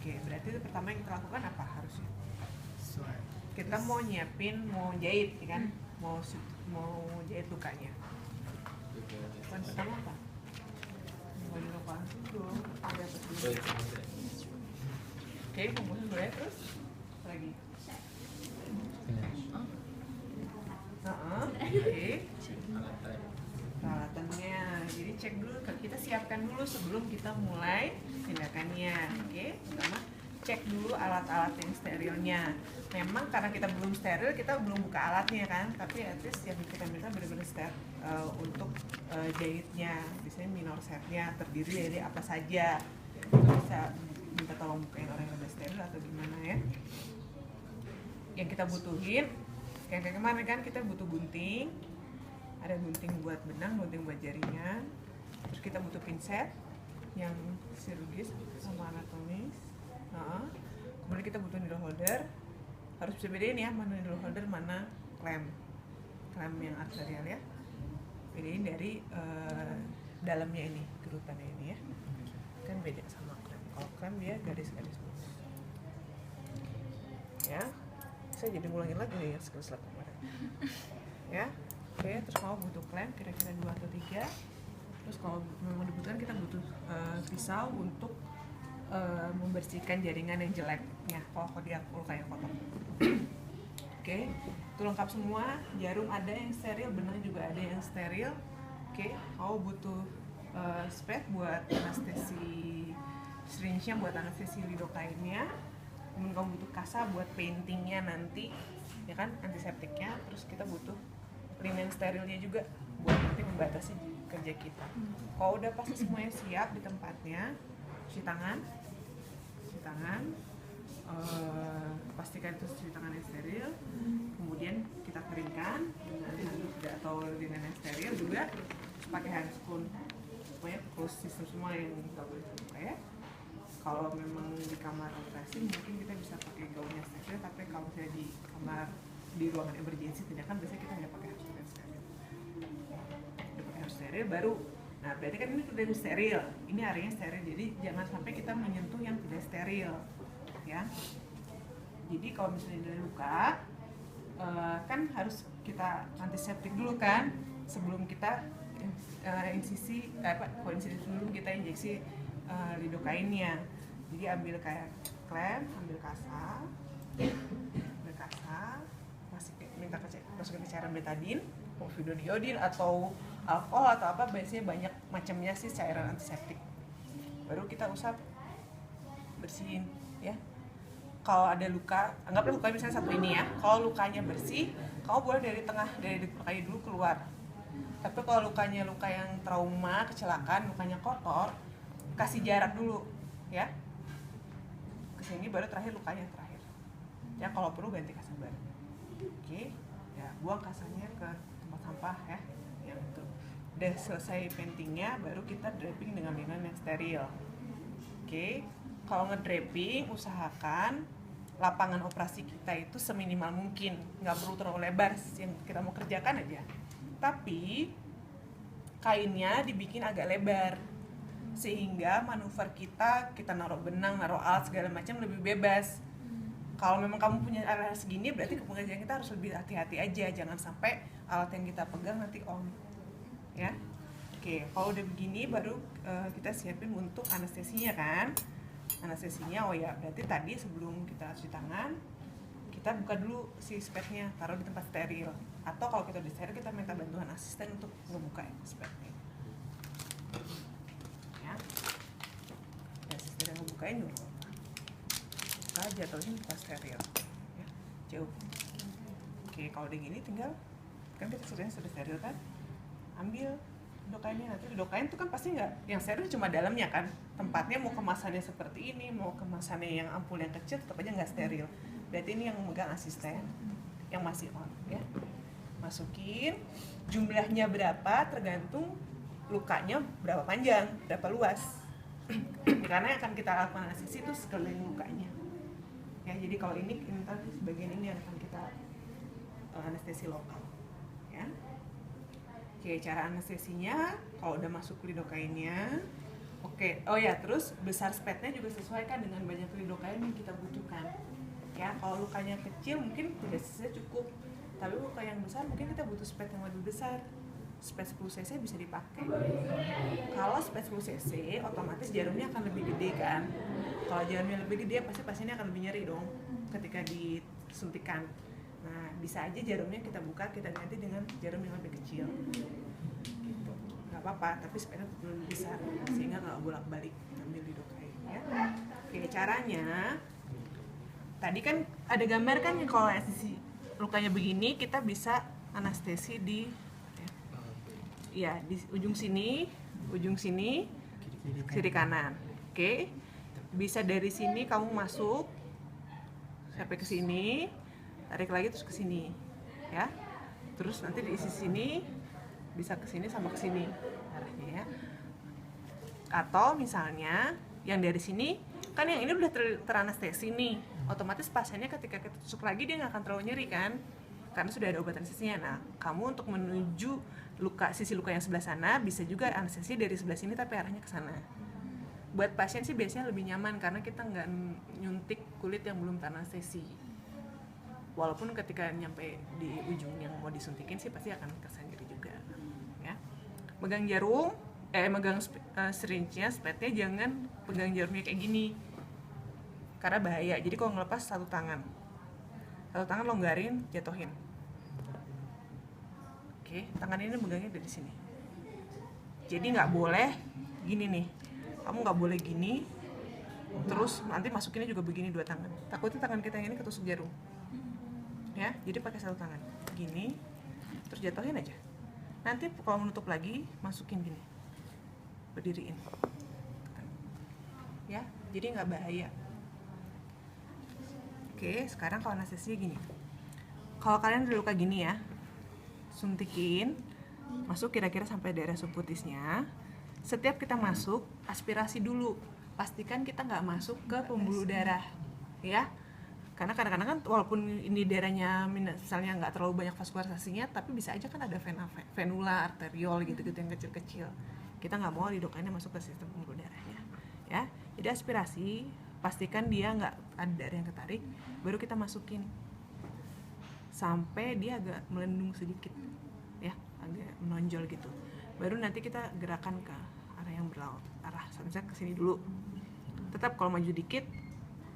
Oke, berarti itu pertama yang kita lakukan apa harusnya? Kita mau nyiapin, mau jahit, ya kan? Mau jahit lukanya. Poin pertama apa? Mau dilakukan dulu, ada apa dulu? Oke, kumpulin dulu ya, terus apa lagi? Oke. Peralatannya, jadi cek dulu, kita siapkan dulu sebelum kita mulai tindakannya. Oke, pertama cek dulu alat-alat yang sterilnya. Memang karena kita belum steril, kita belum buka alatnya kan, tapi at least yang kita minta benar-benar steril untuk jahitnya. Biasanya minor setnya terdiri dari apa saja. Itu bisa minta tolong bukain orang yang udah steril atau gimana ya. Yang kita butuhin, kayak kemarin kan kita butuh gunting, ada gunting buat benang, gunting buat jaringan, terus kita butuh pinset yang chirurgis sama anatomis. Kemudian kita butuh needle holder, harus bisa bedain ya mana needle holder, mana klem yang arterial ya, bedain dari dalamnya ini, gerutannya ini ya, kan beda sama klem. Kalau klem dia garis-garis lurus ya. Saya jadi ngulangin lagi nih ya skill kemarin ya. Oke, terus kalau butuh klem kira-kira 2 atau 3. Terus kalau memang dibutuhkan kita butuh pisau untuk membersihkan jaringan yang jeleknya kalau dia kayak kotor. Oke, itu lengkap semua. Jarum ada yang steril, benang juga ada yang steril. Oke, kau butuh spade buat anestesi, syringe-nya buat anestesi lidocaine-nya. Kemudian kamu butuh kasa buat paintingnya nanti, ya kan, antiseptiknya. Terus kita butuh linen sterilnya juga buat nanti membatasi kerja kita. Kalau udah pasti semuanya siap di tempatnya, cuci tangan, pastikan itu cuci tangan yang steril. Kemudian kita keringkan dengan handuk atau dengan yang steril juga. Terus pakai handscoon, pokoknya close system semua yang nggak boleh terbuka ya. Kalau memang di kamar operasi mungkin kita bisa pakai gaunnya steril, tapi kalau saya di kamar di ruangan emergency tindakan biasanya kita nggak pakai harus steril. Udah pakai harus steril baru. Nah berarti kan ini udah steril, ini areanya steril, jadi jangan sampai kita menyentuh yang tidak steril, ya. Jadi kalau misalnya ada luka, kan harus kita antiseptik dulu kan, sebelum kita insisi, sebelum kita injeksi lidocaine-nya. Jadi ambil kayak klem, ambil kasa, masukin ke cairan betadine, povidone atau alkohol atau apa, biasanya banyak macamnya sih cairan antiseptik. Baru kita usap, bersihin ya. Kalau ada luka, anggaplah luka misalnya satu ini ya. Kalau lukanya bersih, kamu boleh dari tengah, dari lukanya dulu keluar. Tapi kalau lukanya luka yang trauma, kecelakaan, lukanya kotor, kasih jarak dulu ya. Kesini baru terakhir lukanya terakhir. Ya kalau perlu ganti kasa baru. Oke, ya buang kasanya ke tempat sampah ya. Yang itu. Udah selesai paintingnya, baru kita draping dengan linen yang steril. Oke, kalau ngedraping usahakan lapangan operasi kita itu seminimal mungkin, nggak perlu terlalu lebar yang kita mau kerjakan aja. Tapi kainnya dibikin agak lebar sehingga manuver kita naruh benang, naruh alat segala macam lebih bebas. Kalau memang kamu punya alat segini, berarti pekerjaan kita harus lebih hati-hati aja, jangan sampai alat yang kita pegang nanti on, ya. Oke, kalau udah begini baru kita siapin untuk anestesinya kan. Anestesinya, oh ya, berarti tadi sebelum kita cuci tangan, kita buka dulu si spade-nya, taruh di tempat steril. Atau kalau kita udah steril, kita minta bantuan asisten untuk ngebuka spade-nya. Ya, asisten yang ngebukain dulu. Kita jatuhin pas steril, ya, jauh. Oke, kalau udah gini tinggal, kan kita sudah steril kan, ambil lidocaine. Nanti lidocaine itu kan pasti nggak, yang steril cuma dalamnya kan, tempatnya mau kemasannya seperti ini, mau kemasannya yang ampul yang kecil, tetap aja nggak steril. Berarti ini yang memegang asisten yang masih on ya. Masukin, jumlahnya berapa tergantung lukanya berapa panjang, berapa luas. Karena yang akan kita lakukan anestesi itu sekeliling lukanya. Ya, jadi kalau ini tadi bagian ini yang akan kita anestesi lokal. Ya. Oke, cara anestesinya kalau udah masuk lidocaine-nya, Oke, oh ya, terus besar spatnya juga sesuaikan dengan banyak lidokain yang kita butuhkan. Ya, kalau lukanya kecil mungkin tidak cc cukup, tapi luka yang besar mungkin kita butuh spat yang lebih besar. Spat 10 cc bisa dipakai. Kalau spat 10 cc, otomatis jarumnya akan lebih gede kan. Kalau jarumnya lebih gede, pasti pasiennya akan lebih nyeri dong ketika disuntikan. Nah, bisa aja jarumnya kita buka, kita ganti dengan jarum yang lebih kecil. Gitu. Nggak apa-apa, tapi spatnya lebih besar sehingga nggak bolak-balik ambil lidocaine ya. Oke, caranya tadi kan ada gambar kan kalau sisi lukanya begini kita bisa anestesi di ya di ujung sini, kiri kanan. Oke. Bisa dari sini kamu masuk sampai ke sini, tarik lagi terus ke sini. Ya. Terus nanti di sisi sini bisa ke sini sama ke sini arahnya ya. Atau misalnya yang dari sini kan yang ini udah teranestesi nih, otomatis pasiennya ketika kita tusuk lagi dia nggak akan terlalu nyeri kan, karena sudah ada obat anestesinya. Nah, kamu untuk menuju sisi luka yang sebelah sana bisa juga anestesi dari sebelah sini tapi arahnya ke sana. Buat pasien sih biasanya lebih nyaman karena kita nggak nyuntik kulit yang belum teranestesi. Walaupun ketika nyampe di ujung yang mau disuntikin sih pasti akan kesan nyeri juga. Ya, megang jarum, megang syringe-nya, spatnya jangan pegang jarumnya kayak gini karena bahaya. Jadi kalau ngelepas satu tangan longgarin, jatuhin. Oke, tangan ini megangnya dari sini. Jadi nggak boleh gini nih, kamu nggak boleh gini terus nanti masukinnya juga begini dua tangan, takutnya tangan kita yang ini ketusuk jarum ya. Jadi pakai satu tangan gini terus jatuhin aja. Nanti kalau menutup lagi masukin gini, berdiriin ya, jadi nggak bahaya. Oke, sekarang kalau anestesinya gini, kalau kalian udah luka gini ya, suntikin masuk kira-kira sampai daerah subkutisnya. Setiap kita masuk aspirasi dulu, pastikan kita nggak masuk ke pembuluh darah ya, karena kadang-kadang kan walaupun ini daerahnya misalnya nggak terlalu banyak vaskularisasinya, tapi bisa aja kan ada venula, arteriol gitu-gitu yang kecil-kecil. Kita nggak mau lidocaine masuk ke sistem pembuluh darahnya ya. Jadi aspirasi, pastikan dia nggak ada darah yang ketarik, baru kita masukin sampai dia agak melendung sedikit ya, agak menonjol gitu, baru nanti kita gerakan ke arah yang berlaut, arah misalnya ke sini dulu. Tetap kalau maju dikit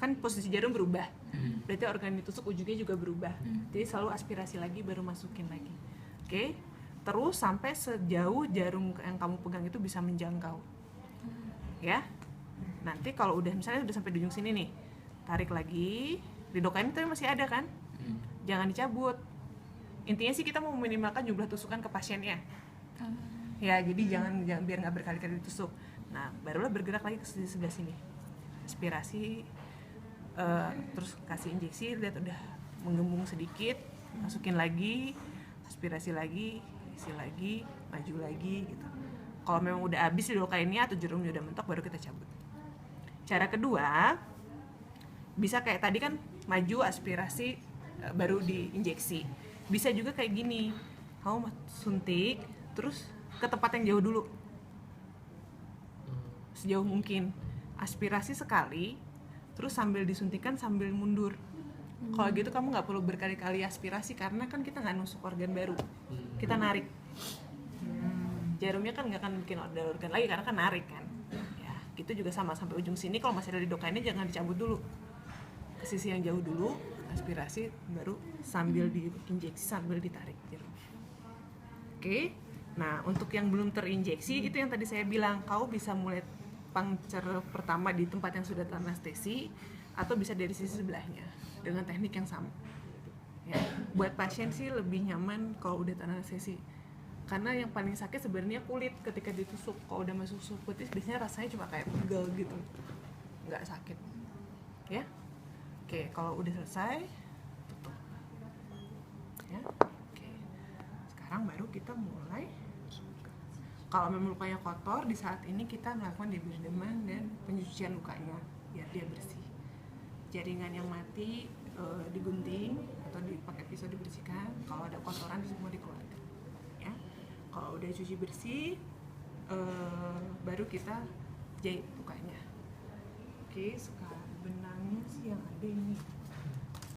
kan posisi jarum berubah, berarti organ ditusuk ujungnya juga berubah. Jadi selalu aspirasi lagi baru masukin lagi. Oke, terus sampai sejauh jarum yang kamu pegang itu bisa menjangkau ya. Nanti kalau udah misalnya udah sampai di ujung sini nih, tarik lagi, lidocaine itu masih ada kan, jangan dicabut. Intinya sih kita mau meminimalkan jumlah tusukan ke pasiennya ya, jadi jangan biar nggak berkali-kali ditusuk. Nah, barulah bergerak lagi ke sebelah sini, aspirasi, terus kasih injeksi, lihat udah menggembung sedikit, masukin lagi, aspirasi lagi, isi lagi, maju lagi gitu. Kalau memang udah habis lidocaine-nya atau jarumnya udah mentok, baru kita cabut. Cara kedua bisa kayak tadi kan, maju aspirasi baru diinjeksi. Bisa juga kayak gini, kamu suntik terus ke tempat yang jauh dulu, sejauh mungkin, aspirasi sekali terus sambil disuntikan sambil mundur. Kalau gitu kamu nggak perlu berkali-kali aspirasi karena kan kita nggak nusuk organ baru, kita narik. Jarumnya kan nggak akan bikin organ lagi karena kan narik kan ya. Gitu juga sama sampai ujung sini, kalau masih ada lidocaine jangan dicabut dulu, ke sisi yang jauh dulu, aspirasi baru sambil diinjeksi sambil ditarik jarum. Oke. Nah, untuk yang belum terinjeksi itu yang tadi saya bilang, kau bisa mulai puncture pertama di tempat yang sudah teranestesi atau bisa dari sisi sebelahnya dengan teknik yang sama ya. Buat pasien sih lebih nyaman kalau udah teranestesi, karena yang paling sakit sebenarnya kulit ketika ditusuk. Kalau udah masuk subkutis biasanya rasanya cuma kayak pegel gitu, nggak sakit ya. Oke, kalau udah selesai tutup ya. Oke, sekarang baru kita mulai. Kalau memang lukanya kotor, di saat ini kita melakukan deberdeman dan pencucian lukanya biar dia bersih. Jaringan yang mati digunting atau dipakai pisau dibersihkan. Kalau ada kotoran semua dikeluarkan ya. Kalau udah cuci bersih, baru kita jahit lukanya. Oke, sekarang benangnya sih yang ada ini.